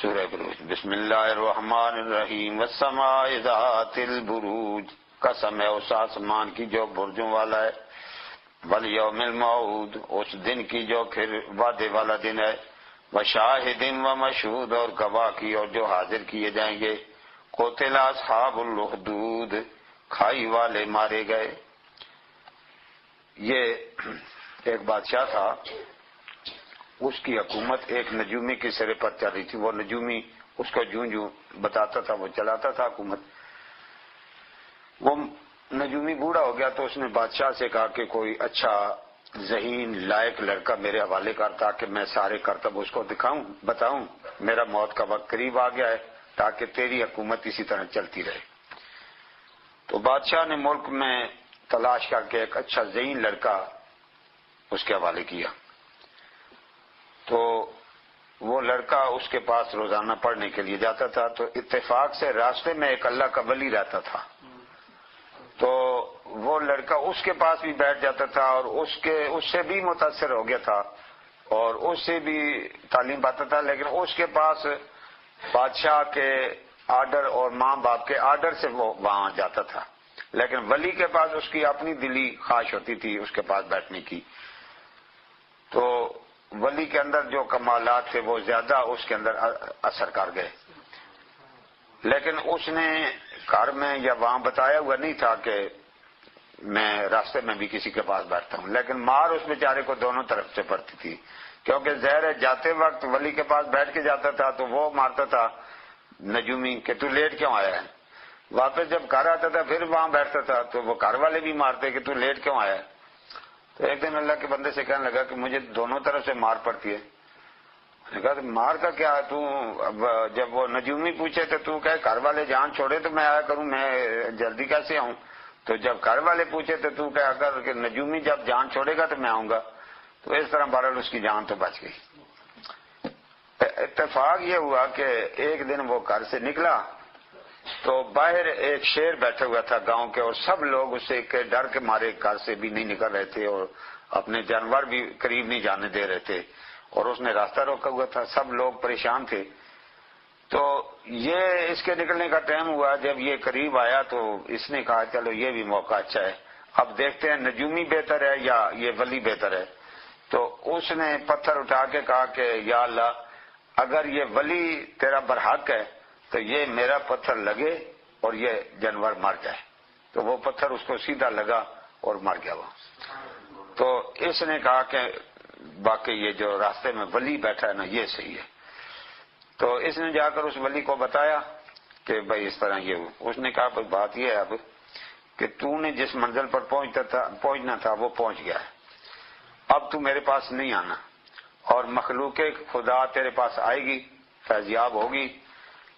سورہ بروج۔ بسم اللہ الرحمن الرحیم والسماء ذات البروج، قسم ہے اس آسمان کی جو برجوں والا ہے، والیوم الموعود، اس دن کی جو پھر وعدے والا دن ہے، وشاہد ومشہود، اور گواہ کی اور جو حاضر کیے جائیں گے، قتل اصحاب الاخدود، کھائی والے مارے گئے۔ یہ ایک بادشاہ تھا، اس کی حکومت ایک نجومی کے سرے پر چل رہی تھی، وہ نجومی اس کو جوں جوں بتاتا تھا وہ چلاتا تھا حکومت۔ وہ نجومی بوڑھا ہو گیا تو اس نے بادشاہ سے کہا کہ کوئی اچھا ذہین لائق لڑکا میرے حوالے کر تاکہ میں سارے کرتب اس کو دکھاؤں بتاؤں، میرا موت کا وقت قریب آ گیا ہے تاکہ تیری حکومت اسی طرح چلتی رہے۔ تو بادشاہ نے ملک میں تلاش کر کے ایک اچھا ذہین لڑکا اس کے حوالے کیا، تو وہ لڑکا اس کے پاس روزانہ پڑھنے کے لیے جاتا تھا، تو اتفاق سے راستے میں ایک اللہ کا ولی رہتا تھا، تو وہ لڑکا اس کے پاس بھی بیٹھ جاتا تھا اور اس سے بھی متاثر ہو گیا تھا اور اس سے بھی تعلیم پاتا تھا، لیکن اس کے پاس بادشاہ کے آرڈر اور ماں باپ کے آرڈر سے وہ وہاں جاتا تھا، لیکن ولی کے پاس اس کی اپنی دلی خواہش ہوتی تھی اس کے پاس بیٹھنے کی۔ تو ولی کے اندر جو کمالات تھے وہ زیادہ اس کے اندر اثر کر گئے، لیکن اس نے گھر میں یا وہاں بتایا ہوا نہیں تھا کہ میں راستے میں بھی کسی کے پاس بیٹھتا ہوں، لیکن مار اس بیچارے کو دونوں طرف سے پڑتی تھی، کیونکہ ظاہر ہے جاتے وقت ولی کے پاس بیٹھ کے جاتا تھا تو وہ مارتا تھا نجومی کہ تو لیٹ کیوں آیا ہے، واپس جب گھر آتا تھا پھر وہاں بیٹھتا تھا تو وہ گھر والے بھی مارتے کہ تو لیٹ کیوں آیا ہے۔ تو ایک دن اللہ کے بندے سے کہنے لگا کہ مجھے دونوں طرف سے مار پڑتی ہے۔ نے کہا مار کا کیا، تو جب وہ نجومی پوچھے تو کہ گھر والے جان چھوڑے تو میں آیا کروں، میں جلدی کیسے آؤں، تو جب گھر والے پوچھے تو کہ اگر نجومی جب جان چھوڑے گا تو میں آؤں گا، تو اس طرح بہرحال اس کی جان تو بچ گئی۔ اتفاق یہ ہوا کہ ایک دن وہ گھر سے نکلا تو باہر ایک شیر بیٹھا ہوا تھا گاؤں کے، اور سب لوگ اس سے کہ ڈر کے مارے گھر سے بھی نہیں نکل رہے تھے اور اپنے جانور بھی قریب نہیں جانے دے رہے تھے، اور اس نے راستہ روکا ہوا تھا، سب لوگ پریشان تھے۔ تو یہ اس کے نکلنے کا ٹائم ہوا، جب یہ قریب آیا تو اس نے کہا چلو یہ بھی موقع اچھا ہے، اب دیکھتے ہیں نجومی بہتر ہے یا یہ ولی بہتر ہے۔ تو اس نے پتھر اٹھا کے کہا کہ یا اللہ اگر یہ ولی تیرا برحق ہے تو یہ میرا پتھر لگے اور یہ جانور مر جائے، تو وہ پتھر اس کو سیدھا لگا اور مر گیا وہ۔ تو اس نے کہا کہ باقی یہ جو راستے میں ولی بیٹھا ہے نا یہ صحیح ہے۔ تو اس نے جا کر اس ولی کو بتایا کہ بھائی اس طرح یہ ہو۔ اس نے کہا بھائی بات یہ ہے اب کہ تو نے جس منزل پر پہنچنا تھا وہ پہنچ گیا ہے، اب تو میرے پاس نہیں آنا، اور مخلوق خدا تیرے پاس آئے گی فیضیاب ہوگی،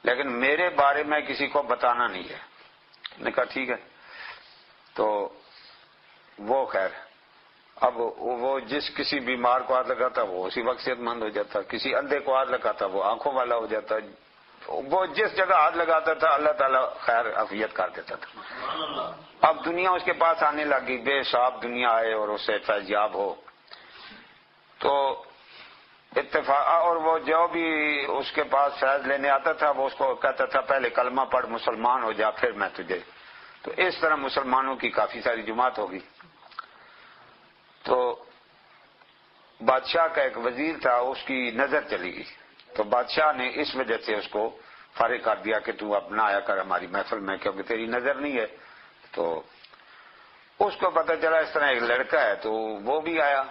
لیکن میرے بارے میں کسی کو بتانا نہیں ہے۔ نے کہا ٹھیک ہے۔ تو وہ خیر اب وہ جس کسی بیمار کو ہاتھ لگاتا وہ اسی وقت صحت مند ہو جاتا، کسی اندھے کو ہاتھ لگاتا وہ آنکھوں والا ہو جاتا، وہ جس جگہ ہاتھ لگاتا تھا اللہ تعالیٰ خیر عافیت کر دیتا تھا۔ اب دنیا اس کے پاس آنے لگی، بے حساب دنیا آئے اور اسے فیضیاب ہو۔ تو اتفاق، اور وہ جو بھی اس کے پاس فیض لینے آتا تھا وہ اس کو کہتا تھا پہلے کلمہ پڑھ مسلمان ہو جا پھر میں تجھے، تو اس طرح مسلمانوں کی کافی ساری جماعت ہوگی۔ تو بادشاہ کا ایک وزیر تھا، اس کی نظر چلی گئی، تو بادشاہ نے اس وجہ سے اس کو فارغ کر دیا کہ تو اب نہ آیا کر ہماری محفل میں کیونکہ تیری نظر نہیں ہے۔ تو اس کو پتہ چلا اس طرح ایک لڑکا ہے، تو وہ بھی آیا،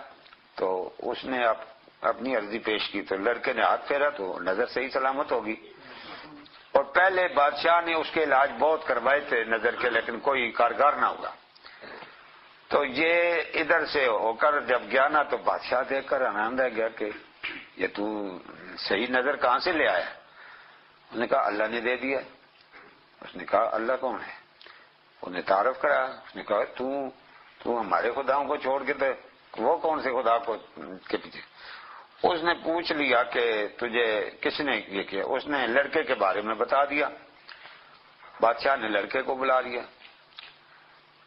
تو اس نے اپنی عرضی پیش کی، تو لڑکے نے ہاتھ پھیرا تو نظر صحیح سلامت ہوگی۔ اور پہلے بادشاہ نے اس کے علاج بہت کروائے تھے نظر کے، لیکن کوئی کارگر نہ ہوا۔ تو یہ ادھر سے ہو کر جب گیا نا تو بادشاہ دیکھ کر آنند آ گیا کہ یہ تو صحیح نظر کہاں سے لے آیا؟ اس نے کہا اللہ نے دے دیا۔ اس نے کہا اللہ کون ہے؟ انہیں تعارف کرا، اس نے کہا تو ہمارے خداؤں کو چھوڑ کے تو وہ کون سے خدا کو کے پیچھے؟ اس نے پوچھ لیا کہ تجھے کس نے یہ کیا؟ اس نے لڑکے کے بارے میں بتا دیا۔ بادشاہ نے لڑکے کو بلا لیا،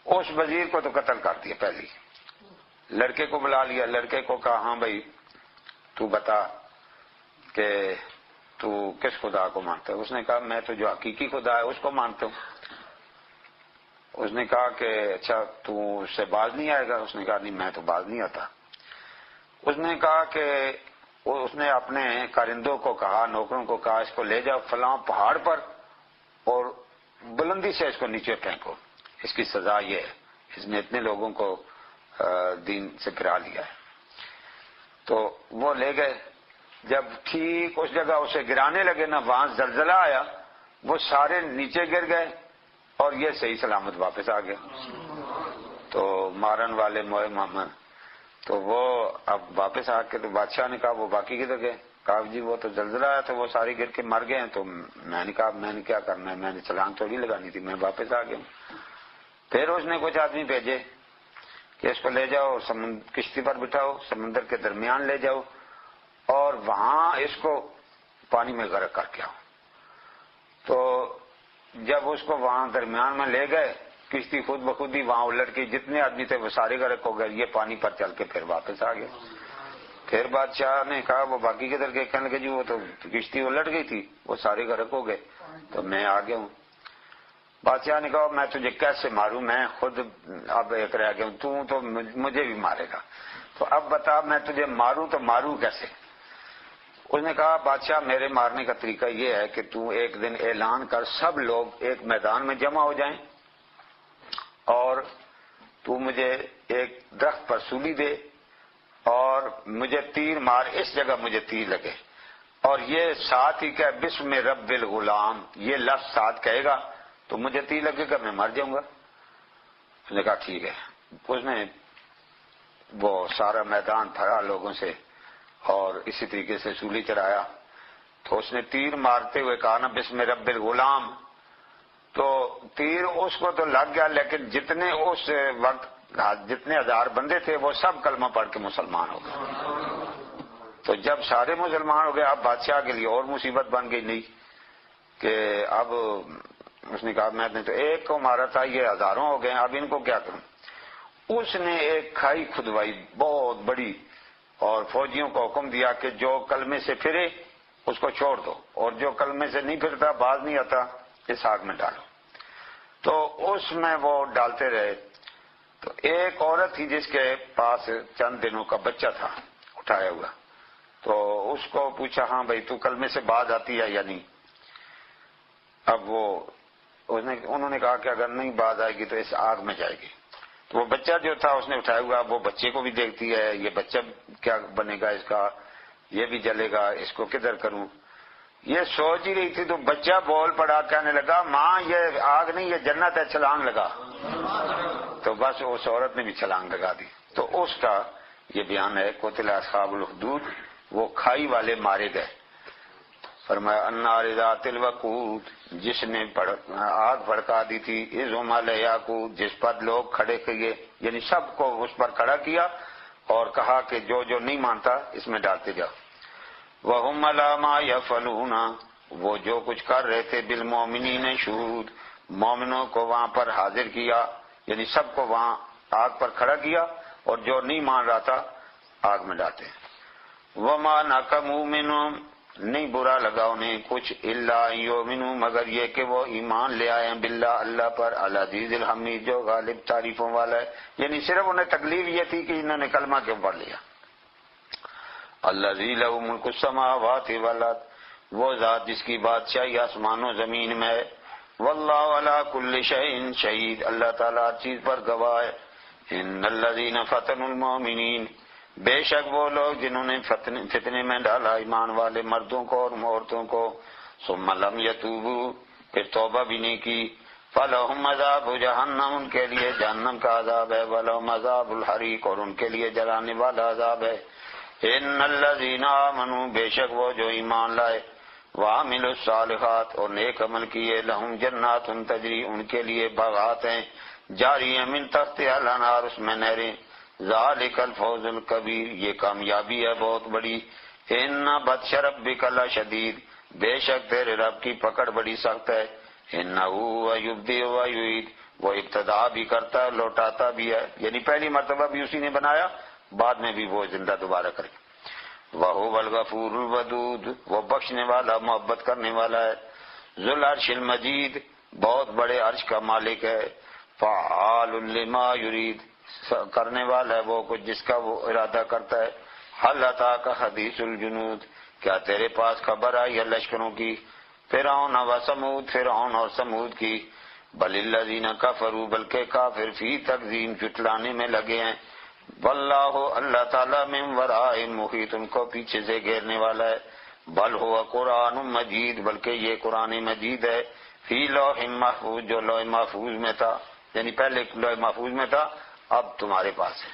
اس وزیر کو تو قتل کر دیا پہلے ہی، لڑکے کو بلا لیا، لڑکے کو کہا ہاں بھائی تو بتا کہ تو کس خدا کو مانتا ہے؟ اس نے کہا میں تو جو حقیقی خدا ہے اس کو مانتا ہوں۔ اس نے کہا کہ اچھا تو اس سے باز نہیں آئے گا؟ اس نے کہا نہیں میں تو باز نہیں آتا۔ اس نے کہا کہ اس نے اپنے کارندوں کو کہا، نوکروں کو کہا اس کو لے جاؤ فلاں پہاڑ پر اور بلندی سے اس کو نیچے پھینکو، اس کی سزا یہ ہے، اس نے اتنے لوگوں کو دین سے پھرا لیا ہے۔ تو وہ لے گئے، جب ٹھیک اس جگہ اسے گرانے لگے نا، وہاں زلزلہ آیا، وہ سارے نیچے گر گئے اور یہ صحیح سلامت واپس آ گیا۔ تو مارن والے موئے محمد، تو وہ اب واپس آ کے تو بادشاہ نے کہا وہ باقی کدھر گئے؟ کہا جی وہ تو زلزلہ آیا تو وہ سارے گر کے مر گئے ہیں۔ تو میں نے کہا میں نے کیا کرنا ہے، میں نے چھلانگ تھوڑی لگانی تھی، میں واپس آ گیا ہوں۔ پھر اس نے کچھ آدمی بھیجے کہ اس کو لے جاؤ کشتی پر بٹھاؤ، سمندر کے درمیان لے جاؤ اور وہاں اس کو پانی میں غرق کر کے آؤ۔ تو جب اس کو وہاں درمیان میں لے گئے، کشتی خود بخود ہی وہاں الٹ گئی، جتنے آدمی تھے وہ سارے غرق ہو گئے، یہ پانی پر چل کے پھر واپس آ گئے۔ پھر بادشاہ نے کہا وہ باقی کدھر گئے؟ کہنے لگے جی وہ تو کشتی الٹ گئی تھی، وہ سارے غرق ہو گئے تو میں آ گیا ہوں۔ بادشاہ نے کہا میں تجھے کیسے ماروں، میں خود اب ایک رہ گیا ہوں، تو مجھے بھی مارے گا، تو اب بتا میں تجھے ماروں تو ماروں کیسے؟ اس نے کہا بادشاہ میرے مارنے کا طریقہ یہ ہے کہ تو ایک دن اعلان کر، سب لوگ ایک میدان میں جمع ہو جائیں اور تو مجھے ایک درخت پر سولی دے اور مجھے تیر مار، اس جگہ مجھے تیر لگے، اور یہ ساتھ ہی کہ بسم رب الغلام، یہ لفظ ساتھ کہے گا تو مجھے تیر لگے گا، میں مر جاؤں گا۔ اس نے کہا ٹھیک ہے۔ اس نے وہ سارا میدان بھرا لوگوں سے اور اسی طریقے سے سولی چڑھایا، تو اس نے تیر مارتے ہوئے کہا نا بسم رب الغلام، تو تیر اس کو تو لگ گیا، لیکن جتنے اس وقت جتنے ہزار بندے تھے وہ سب کلمہ پڑھ کے مسلمان ہو گئے۔ تو جب سارے مسلمان ہو گئے، اب بادشاہ کے لیے اور مصیبت بن گئی نہیں کہ اب اس نے کہا میں نے تو ایک کو مارا تھا، یہ ہزاروں ہو گئے، اب ان کو کیا کروں؟ اس نے ایک کھائی کھدوائی بہت بڑی اور فوجیوں کو حکم دیا کہ جو کلمے سے پھرے اس کو چھوڑ دو، اور جو کلمے سے نہیں پھرتا باز نہیں آتا اس آگ میں ڈالو۔ تو اس میں وہ ڈالتے رہے، تو ایک عورت تھی جس کے پاس چند دنوں کا بچہ تھا اٹھایا ہوا، تو اس کو پوچھا ہاں بھائی تو کلمے سے باز آتی ہے یا نہیں؟ اب انہوں نے کہا کہ اگر نہیں باز آئے گی تو اس آگ میں جائے گی۔ تو وہ بچہ جو تھا اس نے اٹھایا ہوا، وہ بچے کو بھی دیکھتی ہے، یہ بچہ کیا بنے گا اس کا، یہ بھی جلے گا، اس کو کدھر کروں؟ یہ سوچ ہی رہی تھی تو بچہ بول پڑا، کہنے لگا ماں یہ آگ نہیں یہ جنت ہے، چھلانگ لگا۔ تو بس اس عورت نے بھی چھلانگ لگا دی۔ تو اس کا یہ بیان ہے قتل اصحاب الحدود، وہ کھائی والے مارے گئے۔ فرمایا النار ذات الوقود، جس نے آگ بھڑکا دی تھی، اذ ہم علیہا قعود، جس پر لوگ کھڑے کیے، یعنی سب کو اس پر کھڑا کیا اور کہا کہ جو جو نہیں مانتا اس میں ڈالتے جاؤ۔ وَهُمْ عَلَىٰ مَا يَفْعَلُونَ، وہ جو کچھ کر رہے تھے، بالمؤمنین شہود، مومنوں کو وہاں پر حاضر کیا، یعنی سب کو وہاں آگ پر کھڑا کیا اور جو نہیں مان رہا تھا آگ میں ڈالتے۔ وَمَا نَقَمُوا مِنْهُمْ، نہیں برا لگا انہیں کچھ، الا یؤمنوا، مگر یہ کہ وہ ایمان لے آئے ہیں باللہ، اللہ پر، العزیز الحمید، جو غالب تعریفوں والا ہے، یعنی صرف انہیں تکلیف یہ تھی کہ انہوں نے کلمہ کیوں پڑھ لیا۔ الذی لہ ملک السماوات والارض، وہ ذات جس کی بادشاہی آسمان و زمین میں ہے، واللہ علی کل شیء شہید، اللہ تعالیٰ ہر چیز پر گواہ ہے۔ ان الذین فتنوا المؤمنین، بے شک وہ لوگ جنہوں نے فتنے میں ڈالا ایمان والے مردوں کو اور عورتوں کو، ثم لم یتوبوا، پھر توبہ بھی نہیں کی، فلہم عذاب جہنم، ان کے لیے جہنم کا عذاب ہے، ولہم عذاب الحریق، اور ان کے لیے جلانے والا عذاب ہے۔ ان الذین آمنوا، بے شک وہ جو ایمان لائے، وعملوا الصالحات، اور نیک عمل کیے، لہم جنات تجری، ان کے لیے باغات ہیں جاری ہیں، من تحتہا الانہار، اس میں نہریں، ذالک الفوز الکبیر، یہ کامیابی ہے بہت بڑی۔ ان بطش ربک لشدید، بے شک تیرے رب کی پکڑ بڑی سخت ہے۔ انہ ہوا یبدئ ویعید، وہ ابتدا بھی کرتا ہے لوٹاتا بھی ہے، یعنی پہلی مرتبہ بھی اسی نے بنایا، بعد میں بھی وہ زندہ دوبارہ کرے۔ وَهُوَ الْغَفُورُ الْوَدُودُ، وہ بخشنے والا محبت کرنے والا ہے. ذُو الْعَرْشِ الْمَجِيدُ، بہت بڑے عرش کا مالک ہے. فَعَّالٌ لِمَا يُرِيدُ، کرنے والا ہے وہ کچھ جس کا وہ ارادہ کرتا ہے. هَلْ أَتَاكَ حَدِيثُ الْجُنُودِ، کیا تیرے پاس خبر آئی ہے لشکروں کی، فرعون و سمود، فرعون اور سمود کی. بل الذین کفروا، بلکہ کافر فی تکذیب، جھٹلانے میں لگے ہیں. واللہ، اللہ تعالیٰ من ورائہم محیط، ان کو پیچھے سے گھیرنے والا ہے. بل ہوا قرآن مجید، بلکہ یہ قرآن مجید ہے. فی لوح محفوظ، جو لوح محفوظ میں تھا، یعنی پہلے لوح محفوظ میں تھا اب تمہارے پاس ہے.